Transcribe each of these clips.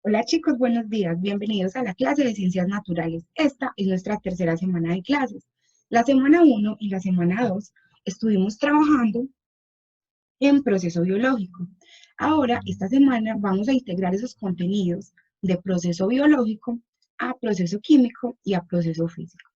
Hola chicos, buenos días. Bienvenidos a la clase de Ciencias Naturales. Esta es nuestra tercera semana de clases. La semana uno y la semana 2 estuvimos trabajando en proceso biológico. Ahora, esta semana vamos a integrar esos contenidos de proceso biológico a proceso químico y a proceso físico.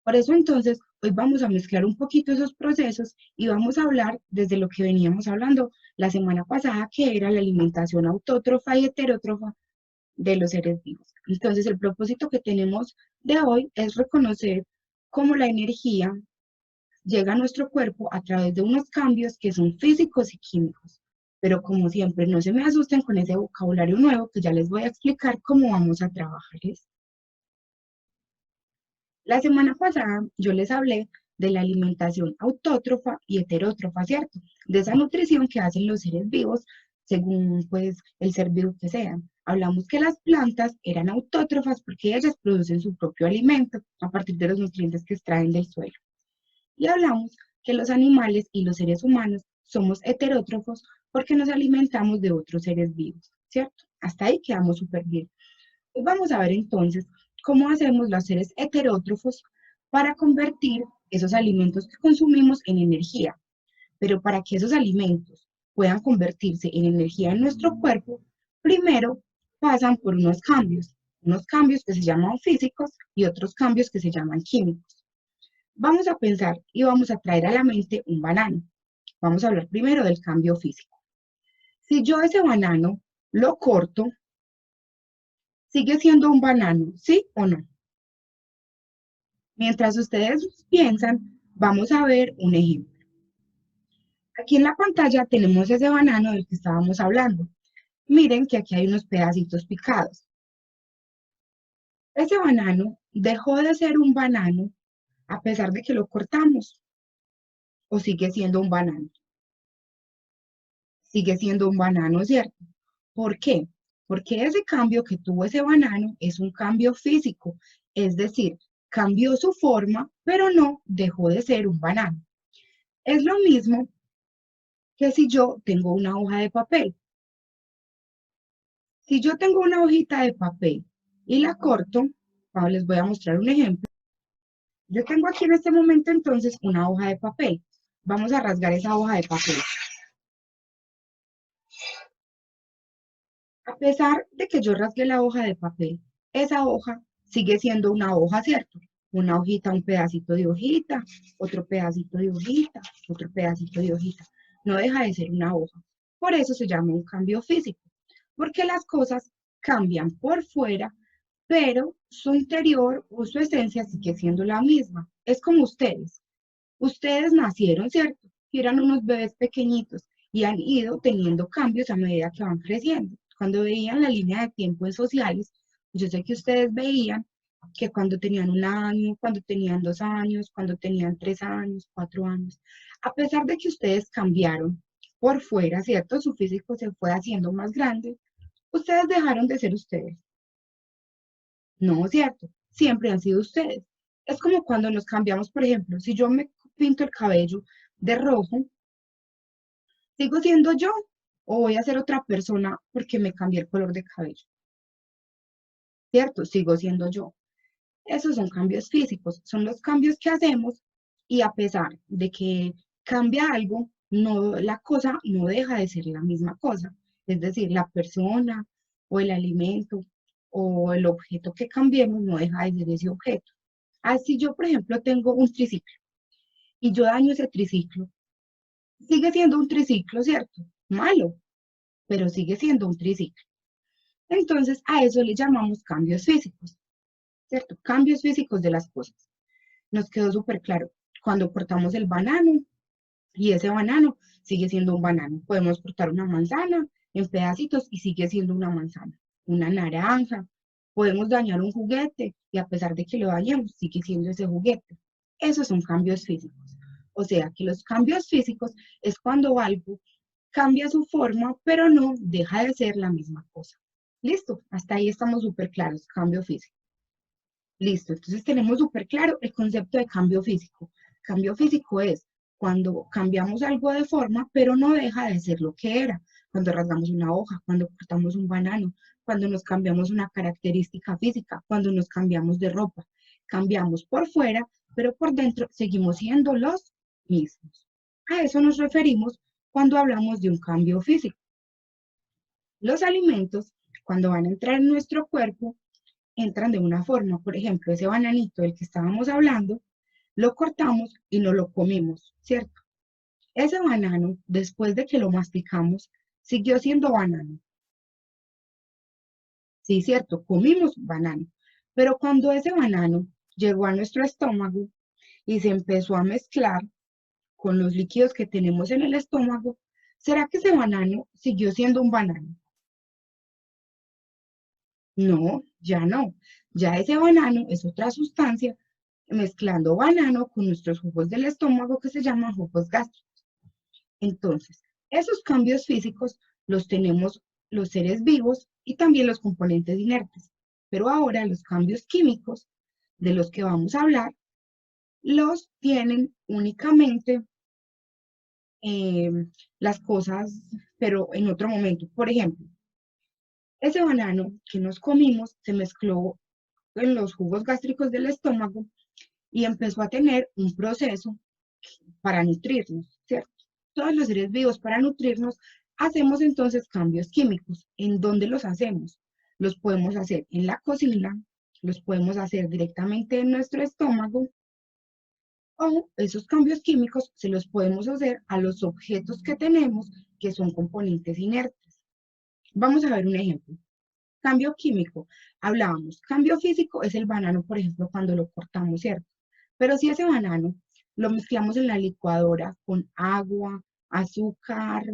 Por eso entonces, hoy vamos a mezclar un poquito esos procesos y vamos a hablar desde lo que veníamos hablando la semana pasada, que era la alimentación autótrofa y heterótrofa de los seres vivos. Entonces, el propósito que tenemos de hoy es reconocer cómo la energía llega a nuestro cuerpo a través de unos cambios que son físicos y químicos. Pero como siempre, no se me asusten con ese vocabulario nuevo que ya les voy a explicar cómo vamos a trabajar esto. La semana pasada yo les hablé de la alimentación autótrofa y heterótrofa, ¿cierto? De esa nutrición que hacen los seres vivos según pues el ser vivo que sean. Hablamos que las plantas eran autótrofas porque ellas producen su propio alimento a partir de los nutrientes que extraen del suelo. Y hablamos que los animales y los seres humanos somos heterótrofos porque nos alimentamos de otros seres vivos, ¿cierto? Hasta ahí quedamos súper bien. Hoy vamos a ver entonces cómo hacemos los seres heterótrofos para convertir esos alimentos que consumimos en energía. Pero para que esos alimentos puedan convertirse en energía en nuestro cuerpo, primero pasan por unos cambios que se llaman físicos y otros cambios que se llaman químicos. Vamos a pensar y vamos a traer a la mente un banano. Vamos a hablar primero del cambio físico. Si yo ese banano lo corto, sigue siendo un banano, ¿sí o no? Mientras ustedes piensan, vamos a ver un ejemplo. Aquí en la pantalla tenemos ese banano del que estábamos hablando. Miren que aquí hay unos pedacitos picados. Ese banano dejó de ser un banano a pesar de que lo cortamos, o sigue siendo un banano. Sigue siendo un banano, ¿cierto? ¿Por qué? Porque ese cambio que tuvo ese banano es un cambio físico, es decir, cambió su forma, pero no dejó de ser un banano. Es lo mismo que si yo tengo una hoja de papel. Si yo tengo una hojita de papel y la corto, les voy a mostrar un ejemplo. Yo tengo aquí en este momento entonces una hoja de papel. Vamos a rasgar esa hoja de papel. A pesar de que yo rasgué la hoja de papel, esa hoja sigue siendo una hoja, ¿cierto? Una hojita, un pedacito de hojita, otro pedacito de hojita, otro pedacito de hojita. No deja de ser una hoja. Por eso se llama un cambio físico, porque las cosas cambian por fuera, pero su interior o su esencia sigue siendo la misma. Es como ustedes. Ustedes nacieron, ¿cierto? Y eran unos bebés pequeñitos y han ido teniendo cambios a medida que van creciendo. Cuando veían la línea de tiempo en sociales, yo sé que ustedes veían que cuando tenían un año, cuando tenían 2 años, cuando tenían 3 años, 4 años, a pesar de que ustedes cambiaron por fuera, ¿cierto? Su físico se fue haciendo más grande, ustedes dejaron de ser ustedes. No, ¿cierto? Siempre han sido ustedes. Es como cuando nos cambiamos, por ejemplo, si yo me pinto el cabello de rojo, ¿sigo siendo yo o voy a ser otra persona porque me cambié el color de cabello? ¿Cierto? Sigo siendo yo. Esos son cambios físicos, son los cambios que hacemos y a pesar de que cambia algo, no, la cosa no deja de ser la misma cosa. Es decir, la persona o el alimento o el objeto que cambiemos no deja de ser ese objeto. Así yo, por ejemplo, tengo un triciclo y yo daño ese triciclo, sigue siendo un triciclo, ¿cierto? Malo, pero sigue siendo un triciclo. Entonces, a eso le llamamos cambios físicos, ¿cierto? Cambios físicos de las cosas. Nos quedó súper claro. Cuando cortamos el banano y ese banano sigue siendo un banano. Podemos cortar una manzana en pedacitos y sigue siendo una manzana. Una naranja. Podemos dañar un juguete y a pesar de que lo dañemos, sigue siendo ese juguete. Esos son cambios físicos. O sea que los cambios físicos es cuando algo cambia su forma, pero no deja de ser la misma cosa. Listo, hasta ahí estamos súper claros, cambio físico. Listo, entonces tenemos súper claro el concepto de cambio físico. Cambio físico es cuando cambiamos algo de forma, pero no deja de ser lo que era. cuando rasgamos una hoja, cuando cortamos un banano, cuando nos cambiamos una característica física, cuando nos cambiamos de ropa. Cambiamos por fuera, pero por dentro seguimos siendo los mismos. A eso nos referimos cuando hablamos de un cambio físico. Los alimentos, cuando van a entrar en nuestro cuerpo, entran de una forma. Por ejemplo, ese bananito del que estábamos hablando, lo cortamos y no lo comimos, ¿cierto? Ese banano, después de que lo masticamos, siguió siendo banano. Sí, cierto, comimos banano. Pero cuando ese banano llegó a nuestro estómago y se empezó a mezclar con los líquidos que tenemos en el estómago, ¿será que ese banano siguió siendo un banano? No, ya no. Ya ese banano es otra sustancia mezclando banano con nuestros jugos del estómago que se llaman jugos gástricos. Entonces, esos cambios físicos los tenemos los seres vivos y también los componentes inertes. Pero ahora los cambios químicos de los que vamos a hablar los tienen únicamente eh, las cosas, pero en otro momento. Por ejemplo, ese banano que nos comimos se mezcló en los jugos gástricos del estómago y empezó a tener un proceso para nutrirnos, ¿cierto? Todos los seres vivos para nutrirnos hacemos entonces cambios químicos. ¿En dónde los hacemos? Los podemos hacer en la cocina, los podemos hacer directamente en nuestro estómago o esos cambios químicos se los podemos hacer a los objetos que tenemos que son componentes inertes. Vamos a ver un ejemplo. Cambio químico. Hablábamos, cambio físico es el banano, por ejemplo, cuando lo cortamos, ¿cierto? Pero si ese banano lo mezclamos en la licuadora con agua, azúcar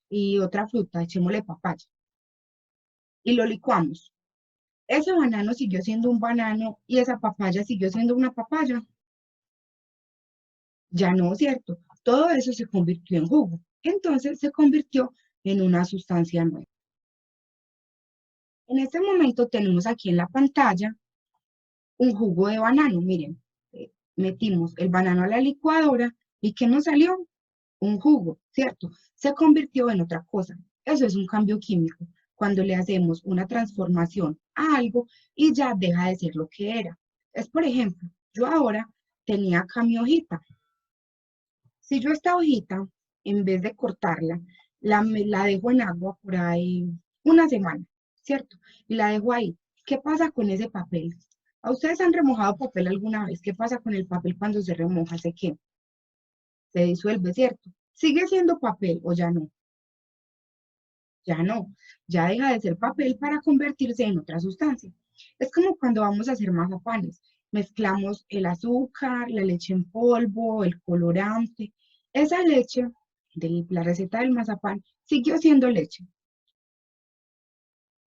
y otra fruta, echémosle papaya, y lo licuamos. Ese banano siguió siendo un banano y esa papaya siguió siendo una papaya. Ya no, ¿cierto? Todo eso se convirtió en jugo. Entonces se convirtió en una sustancia nueva. En este momento tenemos aquí en la pantalla un jugo de banano. Miren, metimos el banano a la licuadora y ¿qué nos salió? Un jugo, ¿cierto? Se convirtió en otra cosa. Eso es un cambio químico, cuando le hacemos una transformación a algo y ya deja de ser lo que era. Es, por ejemplo, yo ahora tenía acá mi hojita. Si yo esta hojita, en vez de cortarla, la dejo en agua por ahí una semana, ¿cierto? Y la dejo ahí. ¿Qué pasa con ese papel? ¿A ustedes han remojado papel alguna vez? ¿Qué pasa con el papel cuando se remoja? ¿Se qué? Se disuelve, ¿cierto? ¿Sigue siendo papel o ya no? Ya no, ya deja de ser papel para convertirse en otra sustancia. Es como cuando vamos a hacer mazapanes. Mezclamos el azúcar, la leche en polvo, el colorante. Esa leche de la receta del mazapán siguió siendo leche.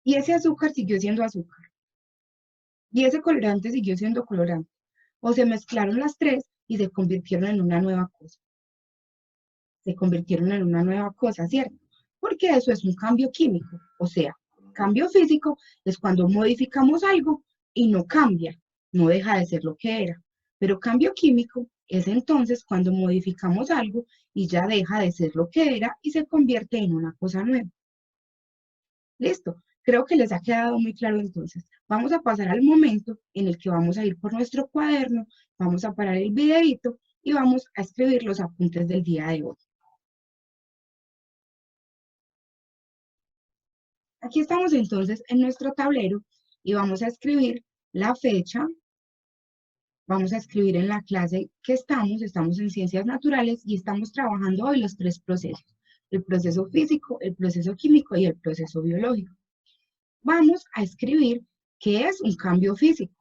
Y ese azúcar siguió siendo azúcar. Y ese colorante siguió siendo colorante. O se mezclaron las tres y se convirtieron en una nueva cosa. Se convirtieron en una nueva cosa, ¿cierto? Porque eso es un cambio químico. O sea, cambio físico es cuando modificamos algo y no cambia, no deja de ser lo que era. Pero cambio químico es entonces cuando modificamos algo y ya deja de ser lo que era y se convierte en una cosa nueva. Listo. Creo que les ha quedado muy claro entonces. Vamos a pasar al momento en el que vamos a ir por nuestro cuaderno, vamos a parar el videito y vamos a escribir los apuntes del día de hoy. Aquí estamos entonces en nuestro tablero y vamos a escribir la fecha, vamos a escribir en la clase que estamos en ciencias naturales y estamos trabajando hoy los tres procesos, el proceso físico, el proceso químico y el proceso biológico. Vamos a escribir qué es un cambio físico.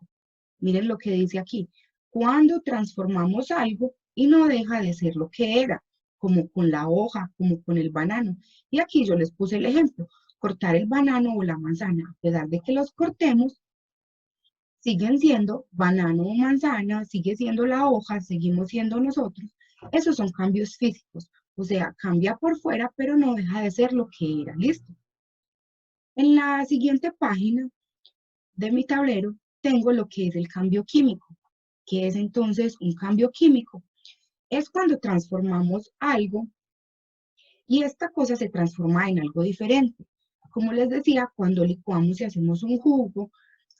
Miren lo que dice aquí, cuando transformamos algo y no deja de ser lo que era, como con la hoja, como con el banano. Y aquí yo les puse el ejemplo, cortar el banano o la manzana, a pesar de que los cortemos, siguen siendo banano o manzana, sigue siendo la hoja, seguimos siendo nosotros. Esos son cambios físicos, o sea, cambia por fuera, pero no deja de ser lo que era, ¿listo? En la siguiente página de mi tablero tengo lo que es el cambio químico. ¿Qué es entonces un cambio químico? Es cuando transformamos algo y esta cosa se transforma en algo diferente. Como les decía, cuando licuamos y hacemos un jugo,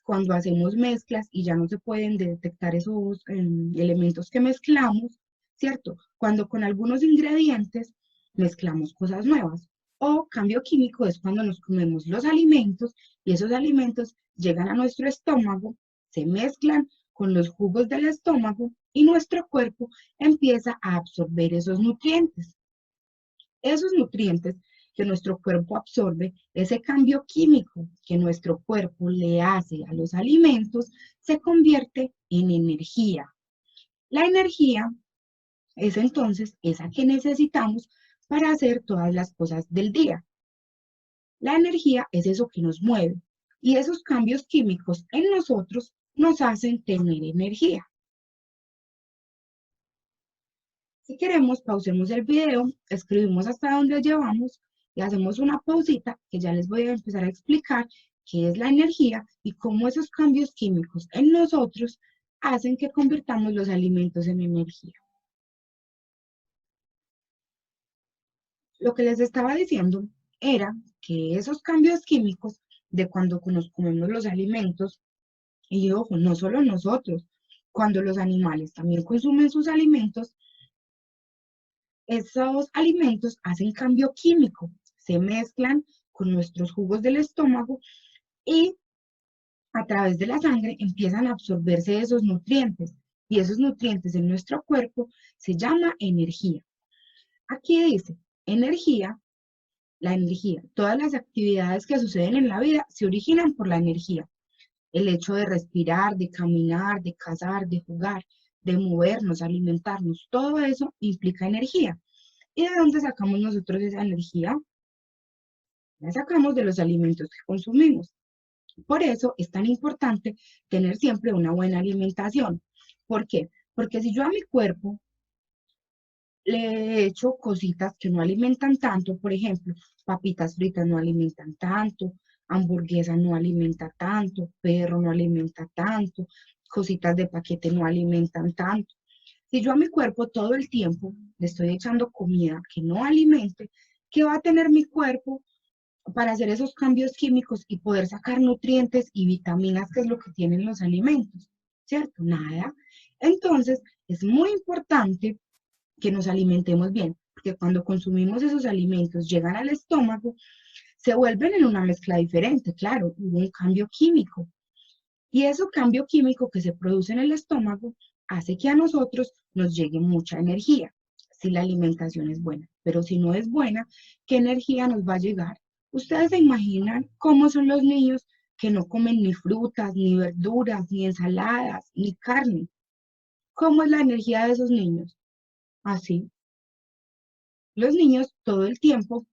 cuando hacemos mezclas y ya no se pueden detectar esos elementos que mezclamos, ¿cierto? Cuando con algunos ingredientes mezclamos cosas nuevas. O cambio químico es cuando nos comemos los alimentos y esos alimentos llegan a nuestro estómago, se mezclan con los jugos del estómago y nuestro cuerpo empieza a absorber esos nutrientes. Esos nutrientes que nuestro cuerpo absorbe, ese cambio químico que nuestro cuerpo le hace a los alimentos, se convierte en energía. La energía es entonces esa que necesitamos para hacer todas las cosas del día. La energía es eso que nos mueve y esos cambios químicos en nosotros nos hacen tener energía. Si queremos, pausemos el video, escribimos hasta donde llevamos y hacemos una pausita que ya les voy a empezar a explicar qué es la energía y cómo esos cambios químicos en nosotros hacen que convirtamos los alimentos en energía. Lo que les estaba diciendo era que esos cambios químicos de cuando nos comemos los alimentos, y ojo, no solo nosotros, cuando los animales también consumen sus alimentos, esos alimentos hacen cambio químico, se mezclan con nuestros jugos del estómago y a través de la sangre empiezan a absorberse esos nutrientes y esos nutrientes en nuestro cuerpo se llama energía. Aquí dice, energía, la energía, todas las actividades que suceden en la vida se originan por la energía. El hecho de respirar, de caminar, de cazar, de jugar, de movernos, alimentarnos, todo eso implica energía. ¿Y de dónde sacamos nosotros esa energía? La sacamos de los alimentos que consumimos. Por eso es tan importante tener siempre una buena alimentación. ¿Por qué? Porque si yo a mi cuerpo le echo cositas que no alimentan tanto, por ejemplo, papitas fritas no alimentan tanto, hamburguesa no alimenta tanto, perro no alimenta tanto, cositas de paquete no alimentan tanto. Si yo a mi cuerpo todo el tiempo le estoy echando comida que no alimente, ¿qué va a tener mi cuerpo para hacer esos cambios químicos y poder sacar nutrientes y vitaminas, que es lo que tienen los alimentos? ¿Cierto? Nada. Entonces, es muy importante que nos alimentemos bien, porque cuando consumimos esos alimentos, llegan al estómago, se vuelven en una mezcla diferente, claro, hubo un cambio químico. Y ese cambio químico que se produce en el estómago hace que a nosotros nos llegue mucha energía, si la alimentación es buena. Pero si no es buena, ¿qué energía nos va a llegar? Ustedes se imaginan cómo son los niños que no comen ni frutas, ni verduras, ni ensaladas, ni carne. ¿Cómo es la energía de esos niños? Así. Los niños todo el tiempo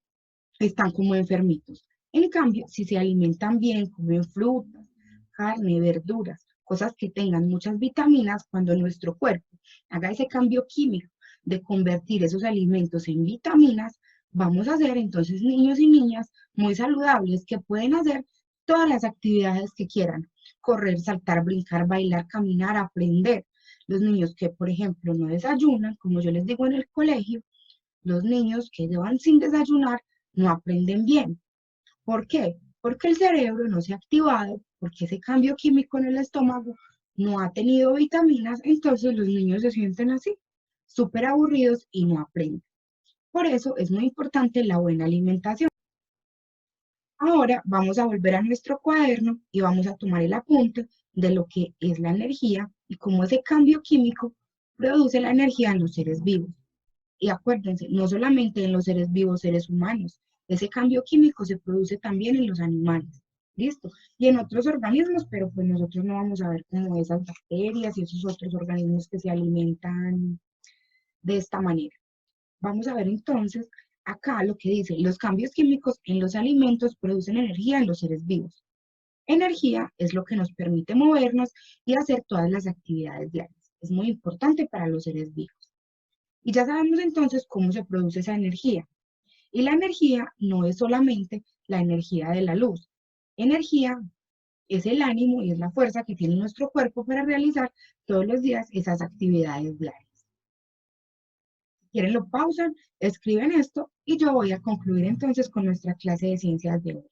están como enfermitos. En cambio, si se alimentan bien, comen frutas, carne, verduras, cosas que tengan muchas vitaminas, cuando nuestro cuerpo haga ese cambio químico de convertir esos alimentos en vitaminas, vamos a ser entonces niños y niñas muy saludables que pueden hacer todas las actividades que quieran, correr, saltar, brincar, bailar, caminar, aprender. Los niños que, por ejemplo, no desayunan, como yo les digo en el colegio, los niños que van sin desayunar no aprenden bien. ¿Por qué? Porque el cerebro no se ha activado, porque ese cambio químico en el estómago no ha tenido vitaminas, entonces los niños se sienten así, súper aburridos y no aprenden. Por eso es muy importante la buena alimentación. Ahora vamos a volver a nuestro cuaderno y vamos a tomar el apunte de lo que es la energía y cómo ese cambio químico produce la energía en los seres vivos. Y acuérdense, no solamente en los seres vivos, seres humanos, ese cambio químico se produce también en los animales, ¿listo? Y en otros organismos, pero pues nosotros no vamos a ver como esas bacterias y esos otros organismos que se alimentan de esta manera. Vamos a ver entonces acá lo que dice, los cambios químicos en los alimentos producen energía en los seres vivos. Energía es lo que nos permite movernos y hacer todas las actividades diarias. Es muy importante para los seres vivos. Y ya sabemos entonces cómo se produce esa energía. Y la energía no es solamente la energía de la luz. Energía es el ánimo y es la fuerza que tiene nuestro cuerpo para realizar todos los días esas actividades diarias. quieren lo pausan, escriben esto y yo voy a concluir entonces con nuestra clase de ciencias de hoy.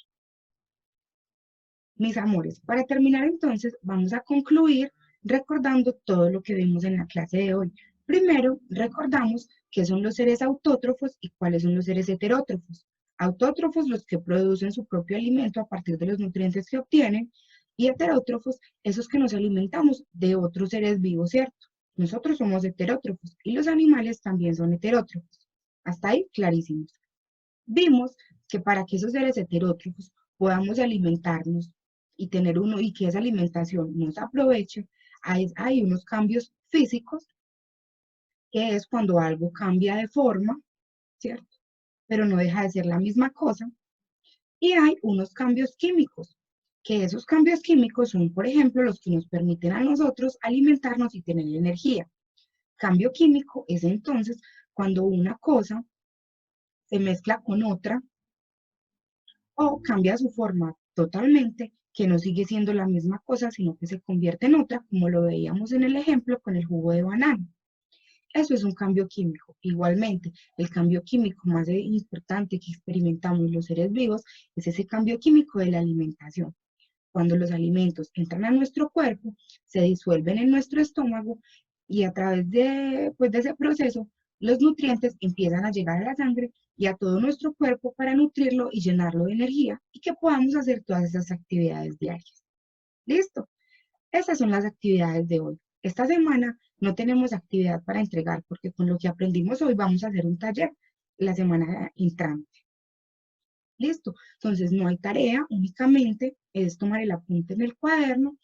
Mis amores, para terminar entonces vamos a concluir recordando todo lo que vimos en la clase de hoy. Primero, recordamos qué son los seres autótrofos y cuáles son los seres heterótrofos. Autótrofos, los que producen su propio alimento a partir de los nutrientes que obtienen, y heterótrofos, esos que nos alimentamos de otros seres vivos, ¿cierto? Nosotros somos heterótrofos y los animales también son heterótrofos. Hasta ahí, clarísimos. Vimos que para que esos seres heterótrofos podamos alimentarnos y tener uno y que esa alimentación nos aproveche, hay unos cambios físicos, que es cuando algo cambia de forma, ¿cierto? Pero no deja de ser la misma cosa. Y hay unos cambios químicos, que esos cambios químicos son, por ejemplo, los que nos permiten a nosotros alimentarnos y tener energía. Cambio químico es entonces cuando una cosa se mezcla con otra o cambia su forma totalmente, que no sigue siendo la misma cosa, sino que se convierte en otra, como lo veíamos en el ejemplo con el jugo de banano. Eso es un cambio químico. Igualmente, el cambio químico más importante que experimentamos los seres vivos es ese cambio químico de la alimentación. Cuando los alimentos entran a nuestro cuerpo, se disuelven en nuestro estómago y a través de ese proceso, los nutrientes empiezan a llegar a la sangre y a todo nuestro cuerpo para nutrirlo y llenarlo de energía y que podamos hacer todas esas actividades diarias. ¿Listo? Esas son las actividades de hoy. Esta semana no tenemos actividad para entregar porque con lo que aprendimos hoy vamos a hacer un taller la semana entrante. Listo. Entonces no hay tarea, únicamente es tomar el apunte en el cuaderno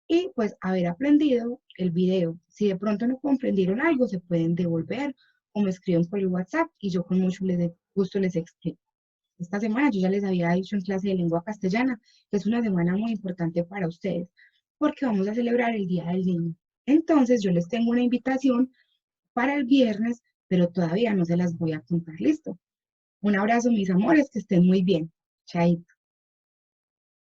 y pues haber aprendido el video. Si de pronto no comprendieron algo, se pueden devolver o me escriben por el WhatsApp y yo con mucho gusto les explico. Esta semana yo ya les había dicho en clase de lengua castellana que es una semana muy importante para ustedes porque vamos a celebrar el Día del Niño. Entonces yo les tengo una invitación para el viernes, pero todavía no se las voy a contar. Listo. Un abrazo, mis amores, que estén muy bien. Chaito.